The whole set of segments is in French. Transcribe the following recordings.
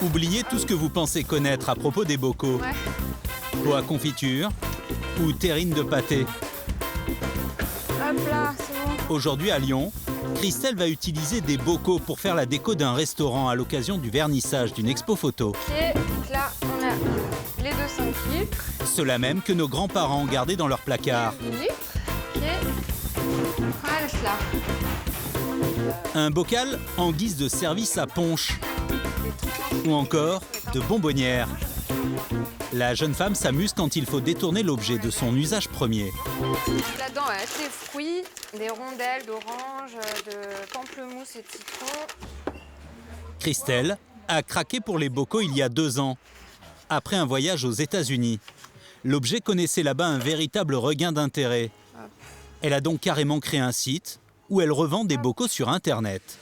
Oubliez tout ce que vous pensez connaître à propos des bocaux. Ouais. Pot à confiture ou terrine de pâté. Hop là, c'est bon. Aujourd'hui à Lyon, Christelle va utiliser des bocaux pour faire la déco d'un restaurant à l'occasion du vernissage d'une expo photo. Ok, donc là, on a les 2,5 litres. Ceux-là même que nos grands-parents gardaient dans leur placard. 10 litres. Ok. Voilà là. Un bocal en guise de service à punch. Ou encore de bonbonnière. La jeune femme s'amuse quand il faut détourner l'objet de son usage premier. Là-dedans, on va mettre des fruits, des rondelles d'orange, de pamplemousse et de citron. Christelle a craqué pour les bocaux il y a 2 ans, après un voyage aux États-Unis. L'objet connaissait là-bas un véritable regain d'intérêt. Elle a donc carrément créé un site où elle revend des bocaux sur Internet.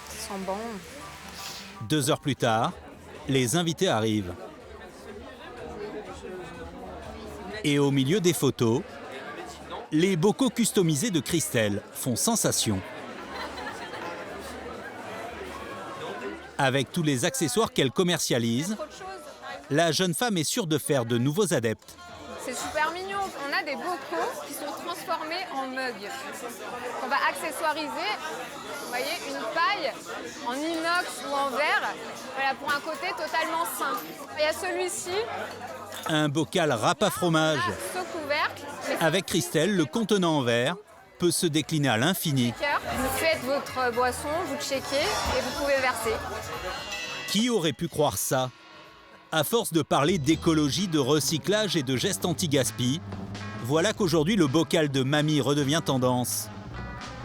Ça sent bon. 2 heures plus tard, les invités arrivent. Et au milieu des photos, les bocaux customisés de Christelle font sensation. Avec tous les accessoires qu'elle commercialise, la jeune femme est sûre de faire de nouveaux adeptes. C'est super mignon. On a des bocaux qui sont transformés en mugs. On va accessoiriser, vous voyez, une paille en inox ou en verre, voilà, pour un côté totalement sain. Il y a celui-ci, Un bocal râpe à fromage. ce couvercle, Avec Christelle, le contenant en verre peut se décliner à l'infini. vous faites votre boisson, vous checkez et vous pouvez verser. Qui aurait pu croire ça? À force de parler d'écologie, de recyclage et de gestes anti-gaspi, voilà qu'aujourd'hui le bocal de mamie redevient tendance.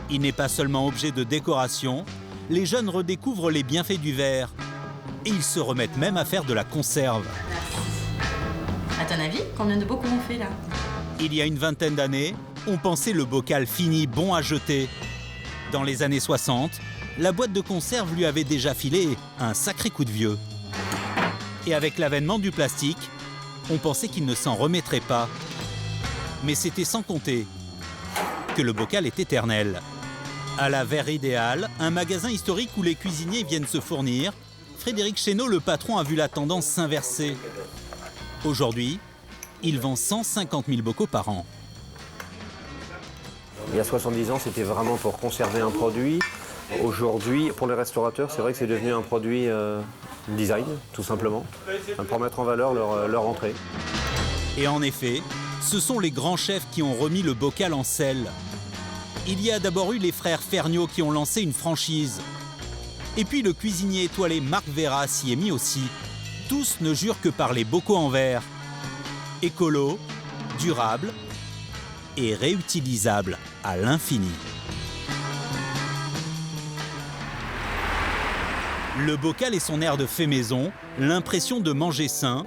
Il n'est pas seulement objet de décoration, les jeunes redécouvrent les bienfaits du verre. Et ils se remettent même à faire de la conserve. À ton avis, combien de bocaux on fait là? Il y a une vingtaine d'années, on pensait le bocal fini, bon à jeter. Dans les années 60, la boîte de conserve lui avait déjà filé un sacré coup de vieux. Et avec l'avènement du plastique, on pensait qu'il ne s'en remettrait pas. Mais c'était sans compter que le bocal est éternel. À la Verre Idéale, un magasin historique où les cuisiniers viennent se fournir, Frédéric Chénaud, le patron, a vu la tendance s'inverser. Aujourd'hui, il vend 150 000 bocaux par an. Il y a 70 ans, c'était vraiment pour conserver un produit. Aujourd'hui, pour les restaurateurs, c'est vrai que c'est devenu un produit design, tout simplement, pour mettre en valeur leur entrée. Et en effet, ce sont les grands chefs qui ont remis le bocal en selle. Il y a d'abord eu les frères Ferniaud qui ont lancé une franchise. Et puis le cuisinier étoilé Marc Vera s'y est mis aussi. Tous ne jurent que par les bocaux en verre. Écolo, durable et réutilisable à l'infini. Le bocal et son air de fait maison, l'impression de manger sain,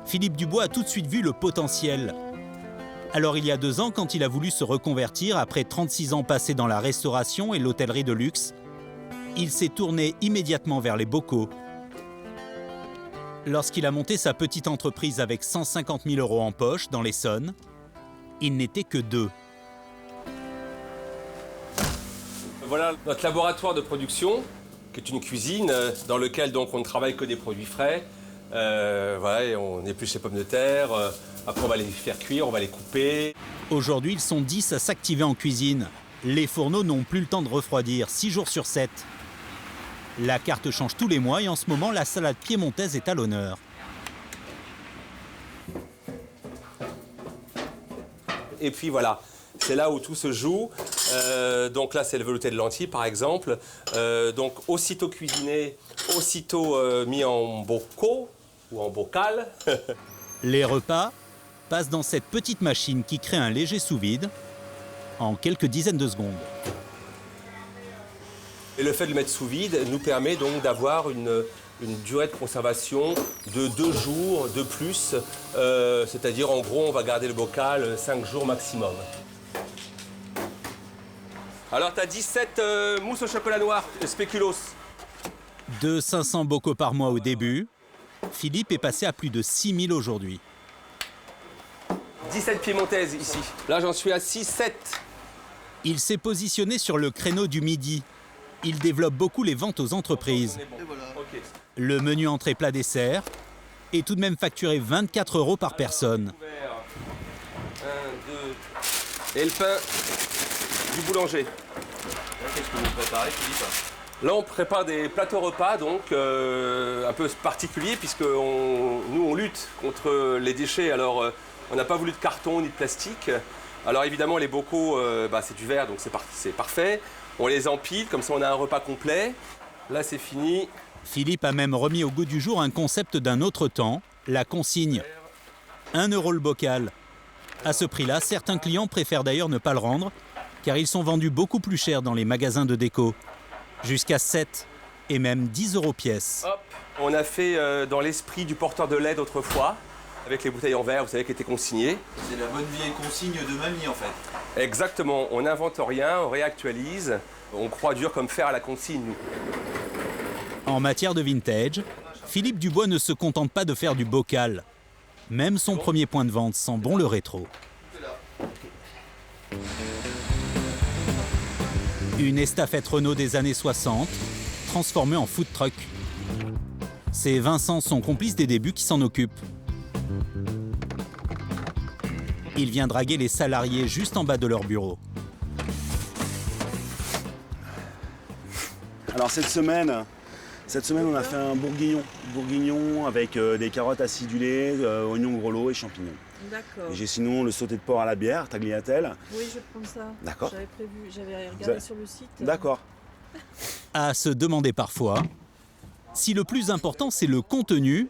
Philippe Dubois a tout de suite vu le potentiel. Alors il y a 2 ans, quand il a voulu se reconvertir après 36 ans passés dans la restauration et l'hôtellerie de luxe, il s'est tourné immédiatement vers les bocaux. Lorsqu'il a monté sa petite entreprise avec 150 000 € en poche dans l'Essonne, il n'était que 2. Voilà notre laboratoire de production, qui est une cuisine dans laquelle donc, on ne travaille que des produits frais. Voilà, et on épluche les pommes de terre, après on va les faire cuire, on va les couper. Aujourd'hui, ils sont 10 à s'activer en cuisine. Les fourneaux n'ont plus le temps de refroidir, 6 jours sur 7. La carte change tous les mois et en ce moment, la salade piémontaise est à l'honneur. Et puis voilà, c'est là où tout se joue. Donc là, c'est le velouté de lentilles, par exemple. Donc aussitôt cuisiné, aussitôt mis en bocaux ou en bocal. Les repas passent dans cette petite machine qui crée un léger sous-vide en quelques dizaines de secondes. Et le fait de le mettre sous vide nous permet donc d'avoir une durée de conservation de 2 jours de plus. C'est-à-dire, en gros, on va garder le bocal 5 jours maximum. Alors, tu as 17 mousses au chocolat noir, spéculoos. De 500 bocaux par mois au début, Philippe est passé à plus de 6 000 aujourd'hui. 17 piémontaises ici. Là, j'en suis à 6-7. Il s'est positionné sur le créneau du midi. Il développe beaucoup les ventes aux entreprises. Ok. Le menu entrée plat dessert est tout de même facturé 24 € par personne. 1, 2. Et le pain du boulanger. Qu'est-ce que vous préparez, Philippe? Là, on prépare des plateaux repas, donc un peu particuliers, puisque nous, on lutte contre les déchets. Alors, on n'a pas voulu de carton ni de plastique. Alors, évidemment, les bocaux, c'est du verre, donc c'est parfait. On les empile, comme ça, on a un repas complet. Là, c'est fini. Philippe a même remis au goût du jour un concept d'un autre temps, la consigne. 1 € le bocal. À ce prix-là, certains clients préfèrent d'ailleurs ne pas le rendre, car ils sont vendus beaucoup plus cher dans les magasins de déco. Jusqu'à 7 et même 10 € pièce. Hop, on a fait dans l'esprit du porteur de lait d'autrefois, avec les bouteilles en verre, vous savez, qui étaient consignées. C'est la bonne vieille consigne de mamie, en fait. Exactement, on n'invente rien, on réactualise, on croit dur comme fer à la consigne, nous. En matière de vintage, Philippe Dubois ne se contente pas de faire du bocal. Même son premier point de vente sent bon le rétro. Une estafette Renault des années 60, transformée en food truck. C'est Vincent, son complice des débuts, qui s'en occupe. Il vient draguer les salariés juste en bas de leur bureau. Alors cette semaine, on a fait un bourguignon avec des carottes acidulées, oignons gros lots et champignons. D'accord. Et j'ai sinon le sauté de porc à la bière, tagliatelle. Oui, je vais prendre ça. D'accord. J'avais prévu, j'avais regardé sur le site. D'accord. À se demander parfois si le plus important c'est le contenu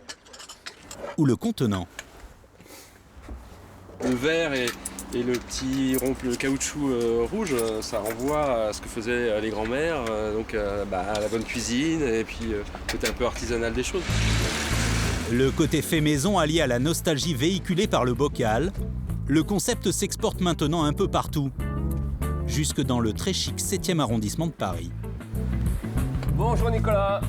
ou le contenant. Le verre et le petit le caoutchouc rouge, ça renvoie à ce que faisaient les grands-mères, à la bonne cuisine et puis le côté un peu artisanal des choses. Le côté fait maison allié à la nostalgie véhiculée par le bocal, le concept s'exporte maintenant un peu partout, jusque dans le très chic 7e arrondissement de Paris. Bonjour Nicolas.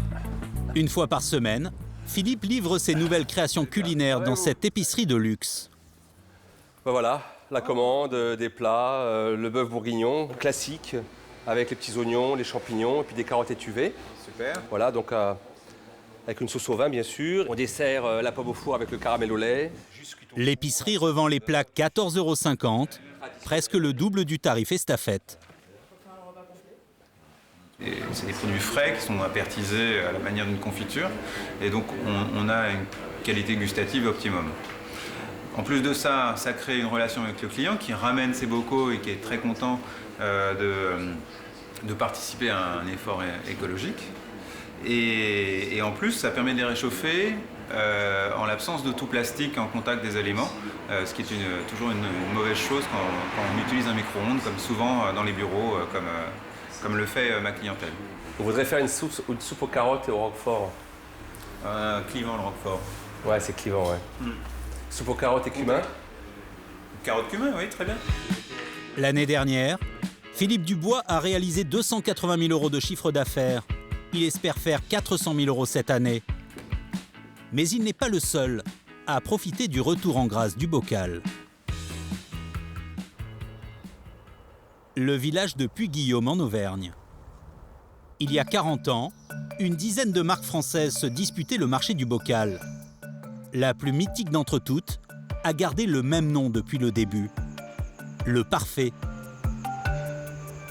Une fois par semaine, Philippe livre ses nouvelles créations culinaires dans cette épicerie de luxe. Voilà, la commande, des plats, le bœuf bourguignon, classique, avec les petits oignons, les champignons et puis des carottes étuvées. Super. Voilà, donc avec une sauce au vin bien sûr. On dessert la pomme au four avec le caramel au lait. L'épicerie revend les plats 14,50 €, presque le double du tarif estafette. C'est des produits frais qui sont apertisés à la manière d'une confiture et donc on a une qualité gustative optimum. En plus de ça, ça crée une relation avec le client qui ramène ses bocaux et qui est très content de participer à un effort écologique. Et en plus, ça permet de les réchauffer en l'absence de tout plastique en contact des aliments, ce qui est toujours une mauvaise chose quand on utilise un micro-ondes, comme souvent dans les bureaux, comme le fait ma clientèle. On voudrait faire une soupe aux carottes et au roquefort. Clivant le roquefort. Ouais, c'est clivant, ouais. Soupe aux carottes et cumin. Carottes cumin, oui, très bien. L'année dernière, Philippe Dubois a réalisé 280 000 € de chiffre d'affaires. Il espère faire 400 000 € cette année. Mais il n'est pas le seul à profiter du retour en grâce du bocal. Le village de Puy-Guillaume en Auvergne. Il y a 40 ans, une dizaine de marques françaises se disputaient le marché du bocal. La plus mythique d'entre toutes a gardé le même nom depuis le début, le Parfait.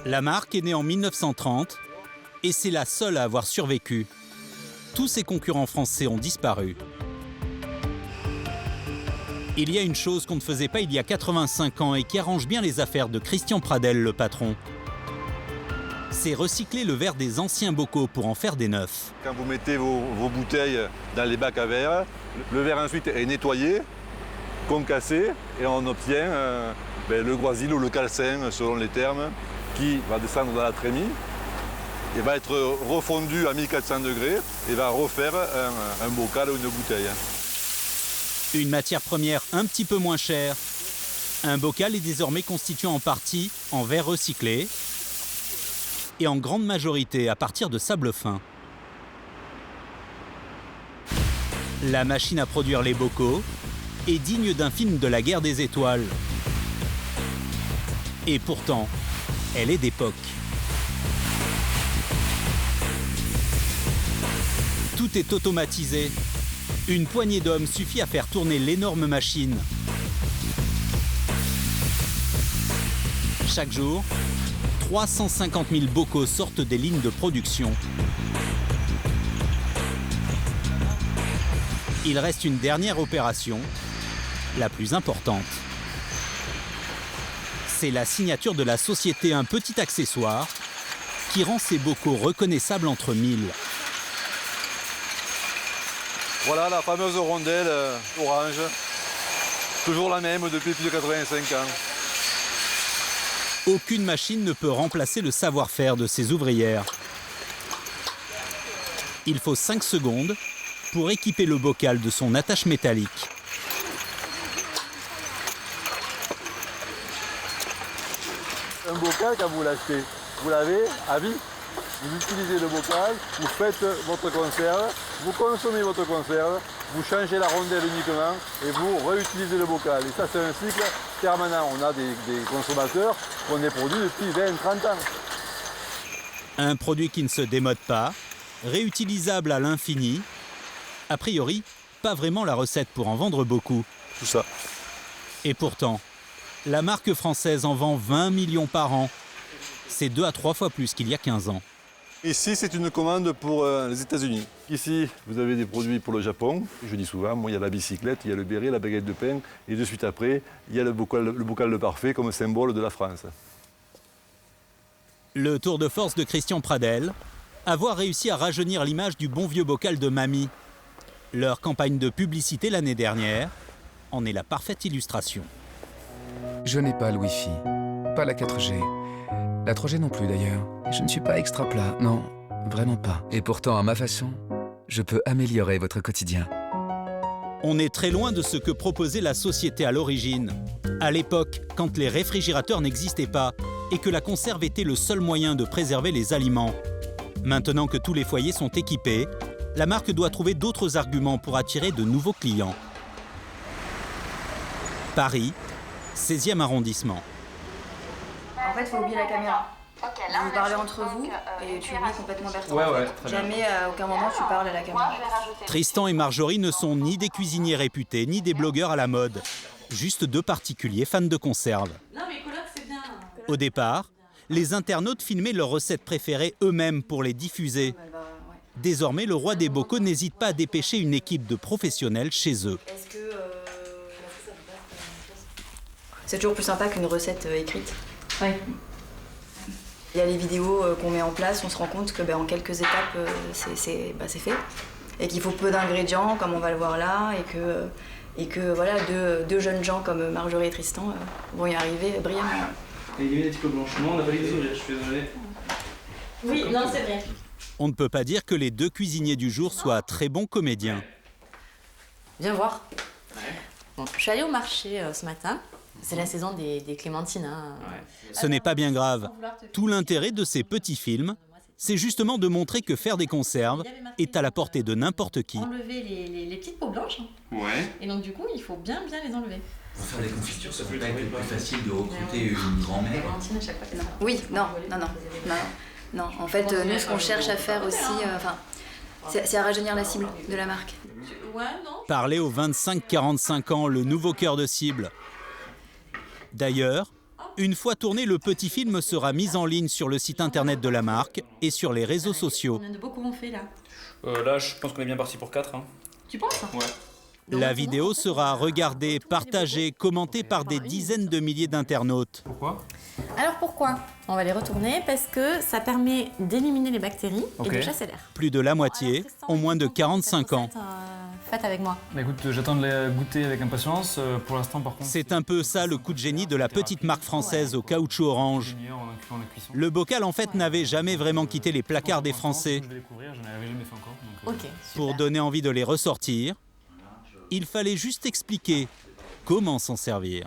La marque est née en 1930 et c'est la seule à avoir survécu. Tous ses concurrents français ont disparu. Il y a une chose qu'on ne faisait pas il y a 85 ans et qui arrange bien les affaires de Christian Pradel, le patron. C'est recycler le verre des anciens bocaux pour en faire des neufs. Quand vous mettez vos bouteilles dans les bacs à verre, le verre ensuite est nettoyé, concassé, et on obtient le groisil ou le calcin, selon les termes, qui va descendre dans la trémie et va être refondu à 1400 degrés et va refaire un bocal ou une bouteille. Une matière première un petit peu moins chère. Un bocal est désormais constitué en partie en verre recyclé et en grande majorité à partir de sable fin. La machine à produire les bocaux est digne d'un film de la guerre des étoiles. Et pourtant, elle est d'époque. Tout est automatisé. Une poignée d'hommes suffit à faire tourner l'énorme machine. Chaque jour, 350 000 bocaux sortent des lignes de production. Il reste une dernière opération, la plus importante. C'est la signature de la société, un petit accessoire qui rend ces bocaux reconnaissables entre mille. Voilà la fameuse rondelle orange, toujours la même depuis plus de 85 ans. Aucune machine ne peut remplacer le savoir-faire de ces ouvrières. Il faut 5 secondes pour équiper le bocal de son attache métallique. Un bocal, quand vous l'achetez, vous l'avez à vie. Vous utilisez le bocal, vous faites votre conserve, vous consommez votre conserve, vous changez la rondelle uniquement et vous réutilisez le bocal. Et ça, c'est un cycle permanent. On a des consommateurs qui ont des produits depuis 20-30 ans. Un produit qui ne se démode pas, réutilisable à l'infini. A priori, pas vraiment la recette pour en vendre beaucoup. Tout ça. Et pourtant, la marque française en vend 20 millions par an. C'est 2 à 3 fois plus qu'il y a 15 ans. Ici, c'est une commande pour les États-Unis. Ici, vous avez des produits pour le Japon. Je dis souvent, moi, il y a la bicyclette, il y a le béret, la baguette de pain. Et de suite après, il y a le bocal de parfait comme symbole de la France. Le tour de force de Christian Pradel, avoir réussi à rajeunir l'image du bon vieux bocal de mamie. Leur campagne de publicité l'année dernière en est la parfaite illustration. Je n'ai pas le Wi-Fi, pas la 4G, la 3G non plus d'ailleurs. Je ne suis pas extra plat, non, vraiment pas. Et pourtant, à ma façon, je peux améliorer votre quotidien. On est très loin de ce que proposait la société à l'origine. À l'époque, quand les réfrigérateurs n'existaient pas et que la conserve était le seul moyen de préserver les aliments. Maintenant que tous les foyers sont équipés, la marque doit trouver d'autres arguments pour attirer de nouveaux clients. Paris, 16e arrondissement. En fait, il faut oublier la caméra. Vous parlez entre vous et tu oublies complètement Bertrand. Ouais, très bien. Jamais, à aucun moment, tu parles à la caméra. Tristan et Marjorie ne sont ni des cuisiniers réputés, ni des blogueurs à la mode. Juste 2 particuliers fans de conserve. Non, mais colloque, c'est bien. Au départ, les internautes filmaient leurs recettes préférées eux-mêmes pour les diffuser. Désormais, le roi des bocaux n'hésite pas à dépêcher une équipe de professionnels chez eux. C'est toujours plus sympa qu'une recette écrite. Oui. Il y a les vidéos qu'on met en place, on se rend compte que en quelques étapes, c'est fait. Et qu'il faut peu d'ingrédients, comme on va le voir là, et que voilà, deux jeunes gens comme Marjorie et Tristan vont y arriver brillamment. Et il y a eu des petits peu blanchiment, on n'a pas les ouvrir, je suis désolé. Oui, non, c'est vrai. On ne peut pas dire que les 2 cuisiniers du jour soient très bons comédiens. Viens voir. Bon, je suis allée au marché ce matin. C'est la saison des clémentines. Hein. Ce n'est pas bien grave. Tout l'intérêt de ces petits films, c'est justement de montrer que faire des conserves est à la portée de n'importe qui. Enlever les petites peaux blanches. Ouais. Et donc du coup, il faut bien les enlever. Pour faire des confitures, ça peut pas être plus facile de recruter une grand-mère. Oui, non. En fait, nous, ce qu'on cherche à faire aussi, c'est à rajeunir la cible de la marque. Parler aux 25-45 ans, le nouveau cœur de cible. D'ailleurs, une fois tourné, le petit film sera mis en ligne sur le site internet de la marque et sur les réseaux sociaux. Combien de bocaux on fait là Là, je pense qu'on est bien parti pour 4. Hein. Tu penses? Ouais. La vidéo sera regardée, partagée, commentée par des dizaines de milliers d'internautes. Pourquoi? Alors pourquoi? On va les retourner parce que ça permet d'éliminer les bactéries et de chasser l'air. Plus de la moitié ont moins de 45 ans. Faites avec moi. Bah écoute, j'attends de la goûter avec impatience. Pour l'instant, par contre... C'est un peu ça le coup de génie de la petite marque française au caoutchouc orange. Le bocal, en fait, n'avait jamais vraiment quitté les placards des Français. Pour donner envie de les ressortir, il fallait juste expliquer comment s'en servir.